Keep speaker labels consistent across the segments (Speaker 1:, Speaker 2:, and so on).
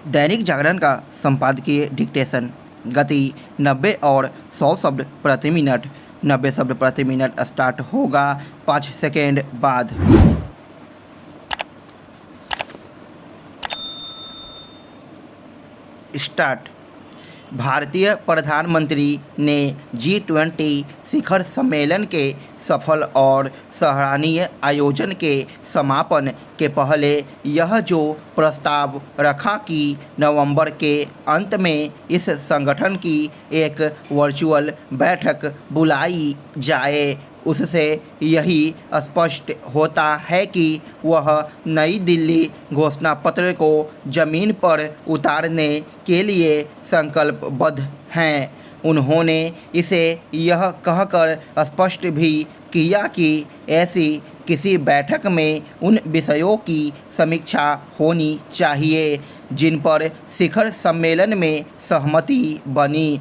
Speaker 1: दैनिक जागरण का संपादकीय डिक्टेशन। गति 90 और 100 शब्द प्रति मिनट। 90 शब्द प्रति मिनट स्टार्ट होगा 5 सेकेंड बाद। स्टार्ट। भारतीय प्रधानमंत्री ने G20 शिखर सम्मेलन के सफल और सराहनीय आयोजन के समापन के पहले यह जो प्रस्ताव रखा कि नवंबर के अंत में इस संगठन की एक वर्चुअल बैठक बुलाई जाए, उससे यही स्पष्ट होता है कि वह नई दिल्ली घोषणा पत्र को जमीन पर उतारने के लिए संकल्पबद्ध हैं। उन्होंने इसे यह कहकर स्पष्ट भी किया कि ऐसी किसी बैठक में उन विषयों की समीक्षा होनी चाहिए जिन पर शिखर सम्मेलन में सहमति बनी।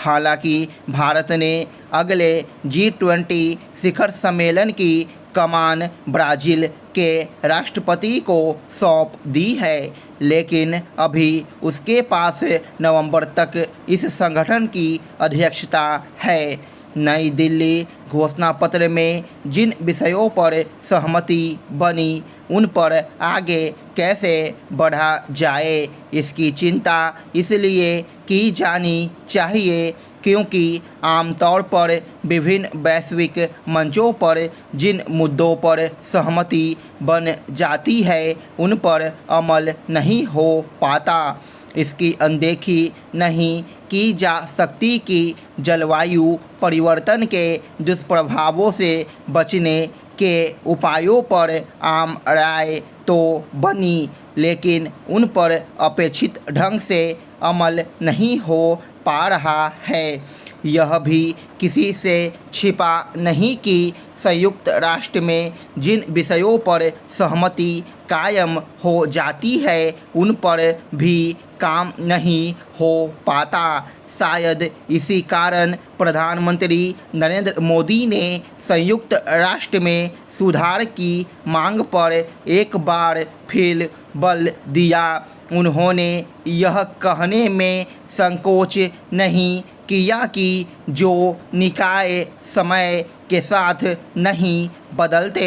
Speaker 1: हालांकि भारत ने अगले G20 शिखर सम्मेलन की कमान ब्राज़ील के राष्ट्रपति को सौंप दी है, लेकिन अभी उसके पास नवंबर तक इस संगठन की अध्यक्षता है। नई दिल्ली घोषणा पत्र में जिन विषयों पर सहमति बनी उन पर आगे कैसे बढ़ा जाए, इसकी चिंता इसलिए की जानी चाहिए क्योंकि आमतौर पर विभिन्न वैश्विक मंचों पर जिन मुद्दों पर सहमति बन जाती है उन पर अमल नहीं हो पाता। इसकी अनदेखी नहीं की जा सकती कि जलवायु परिवर्तन के दुष्प्रभावों से बचने के उपायों पर आम राय तो बनी, लेकिन उन पर अपेक्षित ढंग से अमल नहीं हो पा रहा है। यह भी किसी से छिपा नहीं कि संयुक्त राष्ट्र में जिन विषयों पर सहमति कायम हो जाती है उन पर भी काम नहीं हो पाता। शायद इसी कारण प्रधानमंत्री नरेंद्र मोदी ने संयुक्त राष्ट्र में सुधार की मांग पर एक बार फिर बल दिया। उन्होंने यह कहने में संकोच नहीं किया कि जो निकाय समय के साथ नहीं बदलते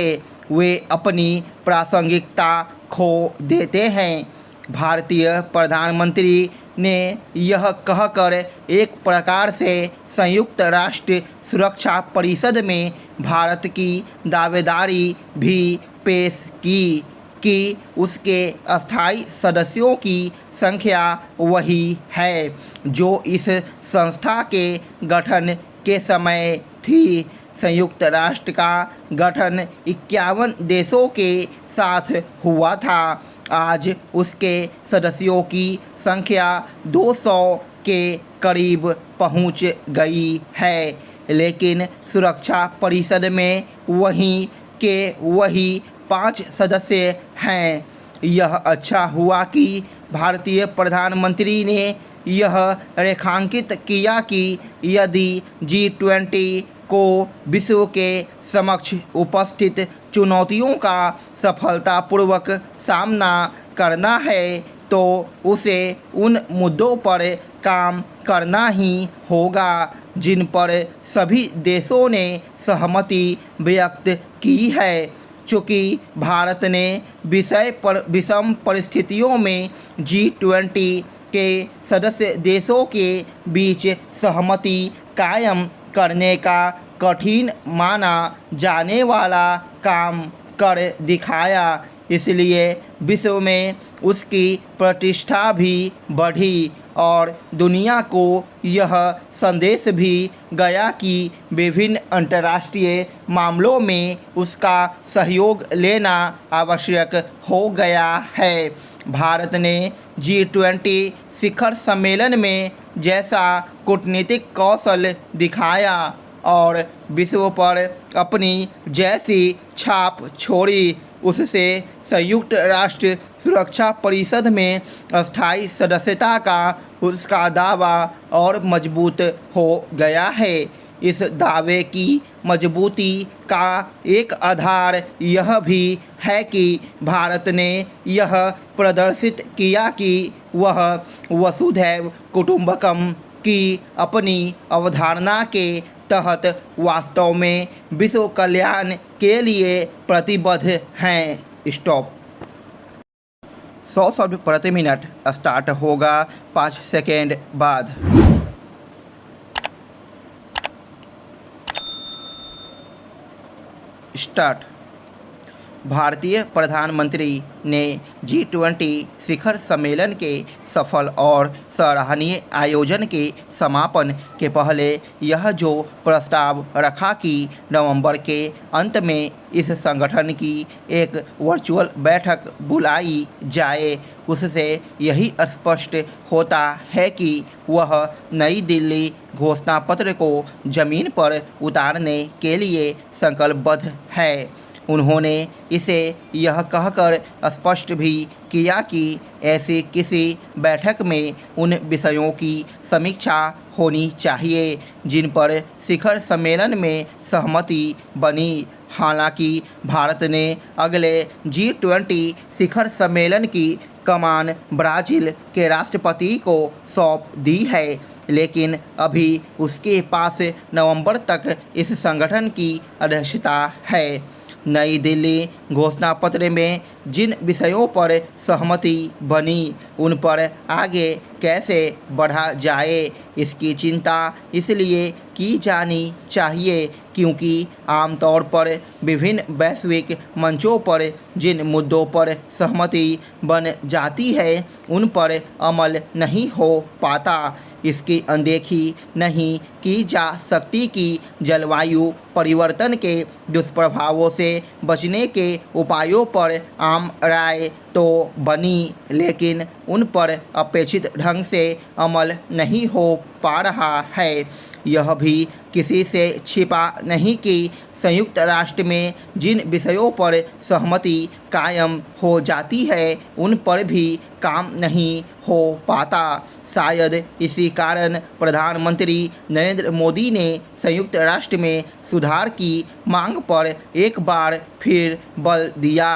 Speaker 1: वे अपनी प्रासंगिकता खो देते हैं। भारतीय प्रधानमंत्री ने यह कहकर एक प्रकार से संयुक्त राष्ट्र सुरक्षा परिषद में भारत की दावेदारी भी पेश की कि उसके अस्थायी सदस्यों की संख्या वही है जो इस संस्था के गठन के समय थी। संयुक्त राष्ट्र का गठन 51 देशों के साथ हुआ था। आज उसके सदस्यों की संख्या 200 के करीब पहुंच गई है, लेकिन सुरक्षा परिषद में वही 5 सदस्य हैं। यह अच्छा हुआ कि भारतीय प्रधानमंत्री ने यह रेखांकित किया कि यदि G20 को विश्व के समक्ष उपस्थित चुनौतियों का सफलतापूर्वक सामना करना है तो उसे उन मुद्दों पर काम करना ही होगा जिन पर सभी देशों ने सहमति व्यक्त की है। चूँकि भारत ने विषम परिस्थितियों में G20 के सदस्य देशों के बीच सहमति कायम करने का कठिन माना जाने वाला काम कर दिखाया, इसलिए विश्व में उसकी प्रतिष्ठा भी बढ़ी और दुनिया को यह संदेश भी गया कि विभिन्न अंतर्राष्ट्रीय मामलों में उसका सहयोग लेना आवश्यक हो गया है। भारत ने G20 शिखर सम्मेलन में जैसा कूटनीतिक कौशल दिखाया और विश्व पर अपनी जैसी छाप छोड़ी, उससे संयुक्त राष्ट्र सुरक्षा परिषद में अस्थायी सदस्यता का उसका दावा और मजबूत हो गया है। इस दावे की मजबूती का एक आधार यह भी है कि भारत ने यह प्रदर्शित किया कि वह वसुधैव कुटुंबकम की अपनी अवधारणा के तहत वास्तव में विश्व कल्याण के लिए प्रतिबद्ध हैं। स्टॉप। 100 शब्द प्रति मिनट स्टार्ट होगा 5 सेकेंड बाद। स्टार्ट। भारतीय प्रधानमंत्री ने G20 शिखर सम्मेलन के सफल और सराहनीय आयोजन के समापन के पहले यह जो प्रस्ताव रखा कि नवंबर के अंत में इस संगठन की एक वर्चुअल बैठक बुलाई जाए, उससे यही स्पष्ट होता है कि वह नई दिल्ली घोषणा पत्र को जमीन पर उतारने के लिए संकल्पबद्ध है। उन्होंने इसे यह कहकर स्पष्ट भी किया कि ऐसी किसी बैठक में उन विषयों की समीक्षा होनी चाहिए जिन पर शिखर सम्मेलन में सहमति बनी। हालांकि भारत ने अगले G20 शिखर सम्मेलन की कमान ब्राज़ील के राष्ट्रपति को सौंप दी है, लेकिन अभी उसके पास नवंबर तक इस संगठन की अध्यक्षता है। नई दिल्ली घोषणा पत्र में जिन विषयों पर सहमति बनी उन पर आगे कैसे बढ़ा जाए, इसकी चिंता इसलिए की जानी चाहिए क्योंकि आमतौर पर विभिन्न वैश्विक मंचों पर जिन मुद्दों पर सहमति बन जाती है उन पर अमल नहीं हो पाता। इसकी अनदेखी नहीं की जा सकती कि जलवायु परिवर्तन के दुष्प्रभावों से बचने के उपायों पर आम राय तो बनी, लेकिन उन पर अपेक्षित ढंग से अमल नहीं हो पा रहा है। यह भी किसी से छिपा नहीं कि संयुक्त राष्ट्र में जिन विषयों पर सहमति कायम हो जाती है उन पर भी काम नहीं हो पाता। शायद इसी कारण प्रधानमंत्री नरेंद्र मोदी ने संयुक्त राष्ट्र में सुधार की मांग पर एक बार फिर बल दिया।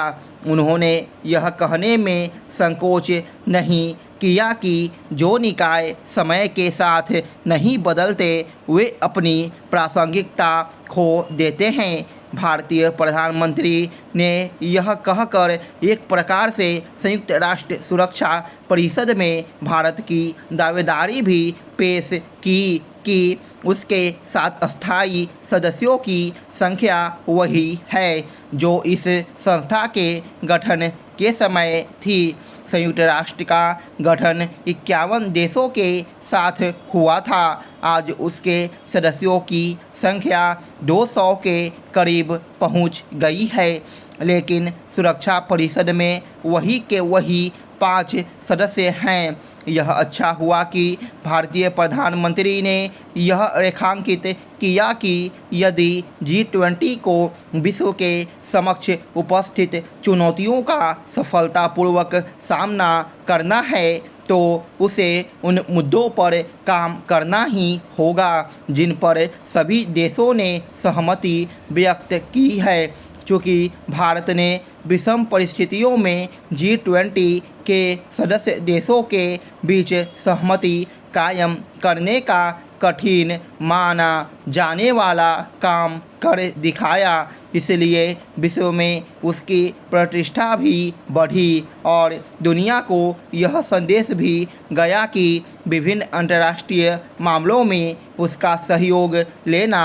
Speaker 1: उन्होंने यह कहने में संकोच नहीं किया कि जो निकाय समय के साथ नहीं बदलते वे अपनी प्रासंगिकता खो देते हैं। भारतीय प्रधानमंत्री ने यह कहकर एक प्रकार से संयुक्त राष्ट्र सुरक्षा परिषद में भारत की दावेदारी भी पेश की कि उसके साथ स्थायी सदस्यों की संख्या वही है जो इस संस्था के गठन के समय थी। संयुक्त राष्ट्र का गठन 51 देशों के साथ हुआ था। आज उसके सदस्यों की संख्या 200 के करीब पहुंच गई है, लेकिन सुरक्षा परिषद में वही के वही 5 सदस्य हैं। यह अच्छा हुआ कि भारतीय प्रधानमंत्री ने यह रेखांकित किया कि यदि G20 को विश्व के समक्ष उपस्थित चुनौतियों का सफलतापूर्वक सामना करना है तो उसे उन मुद्दों पर काम करना ही होगा जिन पर सभी देशों ने सहमति व्यक्त की है। चूँकि भारत ने विषम परिस्थितियों में G20 के सदस्य देशों के बीच सहमति कायम करने का कठिन माना जाने वाला काम कर दिखाया, इसलिए विश्व में उसकी प्रतिष्ठा भी बढ़ी और दुनिया को यह संदेश भी गया कि विभिन्न अंतर्राष्ट्रीय मामलों में उसका सहयोग लेना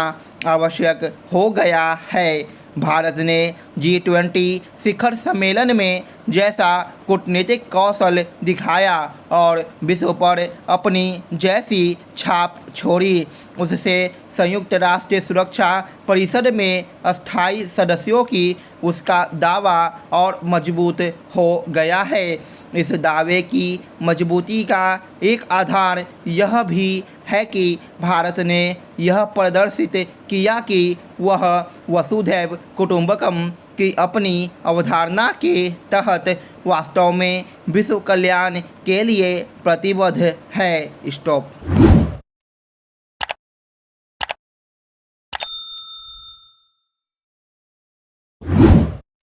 Speaker 1: आवश्यक हो गया है। भारत ने G20 शिखर सम्मेलन में जैसा कूटनीतिक कौशल दिखाया और विश्व पर अपनी जैसी छाप छोड़ी, उससे संयुक्त राष्ट्र सुरक्षा परिषद में अस्थायी सदस्यों की उसका दावा और मजबूत हो गया है। इस दावे की मजबूती का एक आधार यह भी है कि भारत ने यह प्रदर्शित किया कि वह वसुधैव कुटुंबकम की अपनी अवधारणा के तहत वास्तव में विश्व कल्याण के लिए प्रतिबद्ध है। स्टॉप।